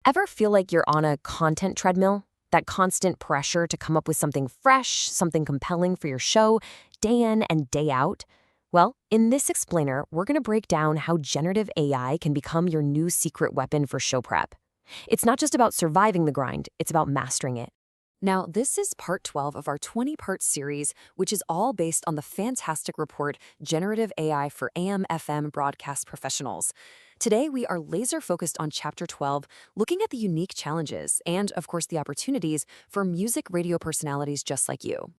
Ever feel like you're on a content treadmill? That constant pressure to come up with something fresh, something compelling for your show, day in and day out? Well, in this explainer, we're going to break down how generative AI can become your new secret weapon for show prep. It's not just about surviving the grind, it's about mastering it. Now, this is part 12 of our 20-part series, which is all based on the fantastic report, Generative AI for AM/FM Broadcast Professionals. Today, we are laser-focused on Chapter 12, looking at the unique challenges and, of course, the opportunities for music radio personalities just like you.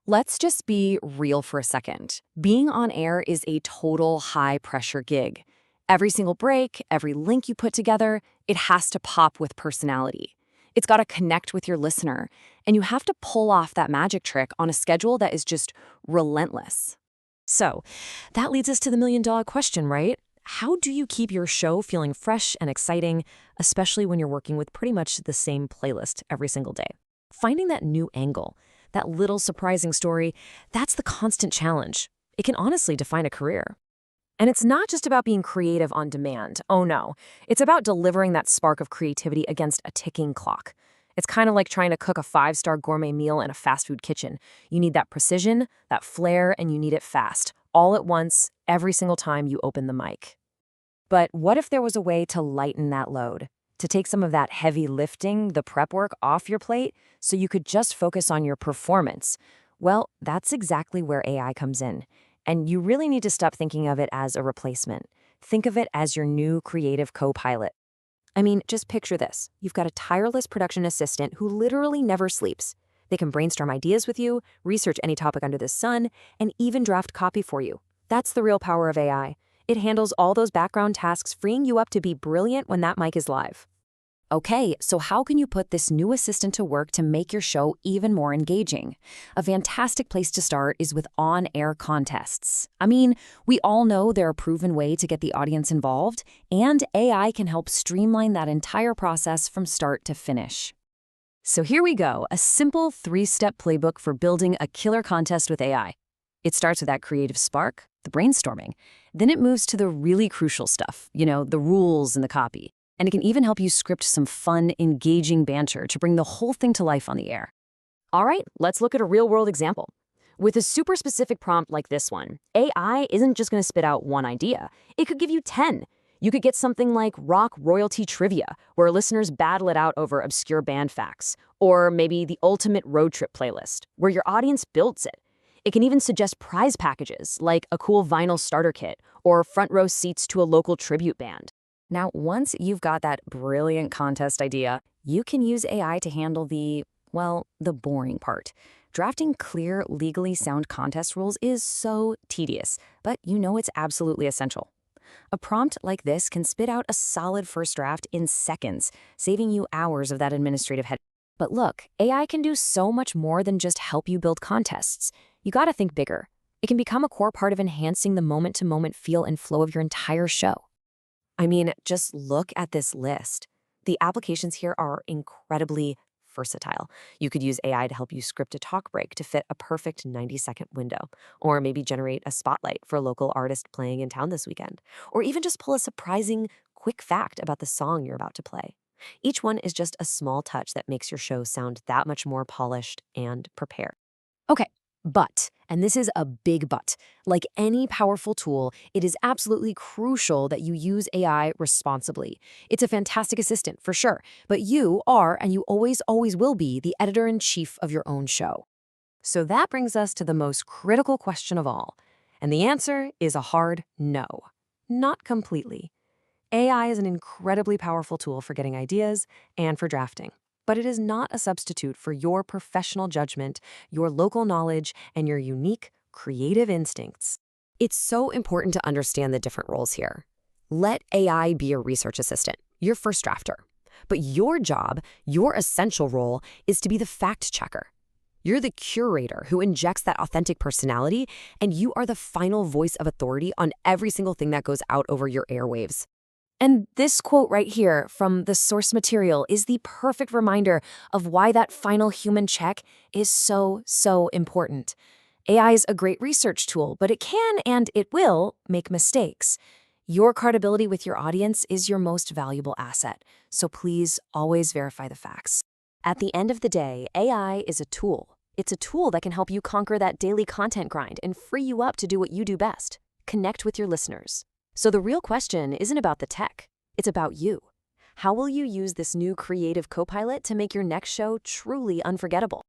Let's just be real for a second. Being on air is a total high-pressure gig. Every single break, every link you put together, it has to pop with personality. It's got to connect with your listener, and you have to pull off that magic trick on a schedule that is just relentless. So, that leads us to the million-dollar question, right? How do you keep your show feeling fresh and exciting, especially when you're working with pretty much the same playlist every single day? Finding that new angle, that little surprising story, that's the constant challenge. It can honestly define a career. And it's not just about being creative on demand. Oh no. It's about delivering that spark of creativity against a ticking clock. It's kind of like trying to cook a 5-star gourmet meal in a fast food kitchen. You need that precision, that flair, and you need it fast, all at once, every single time you open the mic. But what if there was a way to lighten that load? To take some of that heavy lifting, the prep work off your plate, so you could just focus on your performance? Well, that's exactly where AI comes in. And you really need to stop thinking of it as a replacement. Think of it as your new creative co-pilot. I mean, just picture this. You've got a tireless production assistant who literally never sleeps. They can brainstorm ideas with you, research any topic under the sun, and even draft copy for you. That's the real power of AI. It handles all those background tasks, freeing you up to be brilliant when that mic is live. Okay, so how can you put this new assistant to work to make your show even more engaging? A fantastic place to start is with on-air contests. I mean, we all know they're a proven way to get the audience involved, and AI can help streamline that entire process from start to finish. So here we go, a simple 3-step playbook for building a killer contest with AI. It starts with that creative spark, the brainstorming. Then it moves to the really crucial stuff, the rules and the copy. And it can even help you script some fun, engaging banter to bring the whole thing to life on the air. All right, let's look at a real-world example. With a super specific prompt like this one, AI isn't just going to spit out one idea. It could give you 10. You could get something like rock royalty trivia, where listeners battle it out over obscure band facts, or maybe the ultimate road trip playlist, where your audience builds it. It can even suggest prize packages, like a cool vinyl starter kit, or front row seats to a local tribute band. Now, once you've got that brilliant contest idea, you can use AI to handle the boring part. Drafting clear, legally sound contest rules is so tedious, but it's absolutely essential. A prompt like this can spit out a solid first draft in seconds, saving you hours of that administrative headache. But look, AI can do so much more than just help you build contests. You gotta think bigger. It can become a core part of enhancing the moment-to-moment feel and flow of your entire show. I mean, just look at this list. The applications here are incredibly versatile. You could use AI to help you script a talk break to fit a perfect 90-second window, or maybe generate a spotlight for a local artist playing in town this weekend, or even just pull a surprising, quick fact about the song you're about to play. Each one is just a small touch that makes your show sound that much more polished and prepared. Okay. But, and this is a big but, like any powerful tool, it is absolutely crucial that you use AI responsibly. It's a fantastic assistant, for sure, but you are, and you always will be, the editor-in-chief of your own show. So that brings us to the most critical question of all, and the answer is a hard no. Not completely. AI is an incredibly powerful tool for getting ideas and for drafting. But it is not a substitute for your professional judgment, your local knowledge, and your unique, creative instincts. It's so important to understand the different roles here. Let AI be your research assistant, your first drafter. But your job, your essential role, is to be the fact checker. You're the curator who injects that authentic personality, and you are the final voice of authority on every single thing that goes out over your airwaves. And this quote right here from the source material is the perfect reminder of why that final human check is so important. AI is a great research tool, but it can and it will make mistakes. Your credibility with your audience is your most valuable asset, so please always verify the facts. At the end of the day, AI is a tool. It's a tool that can help you conquer that daily content grind and free you up to do what you do best: connect with your listeners. So the real question isn't about the tech, it's about you. How will you use this new creative copilot to make your next show truly unforgettable?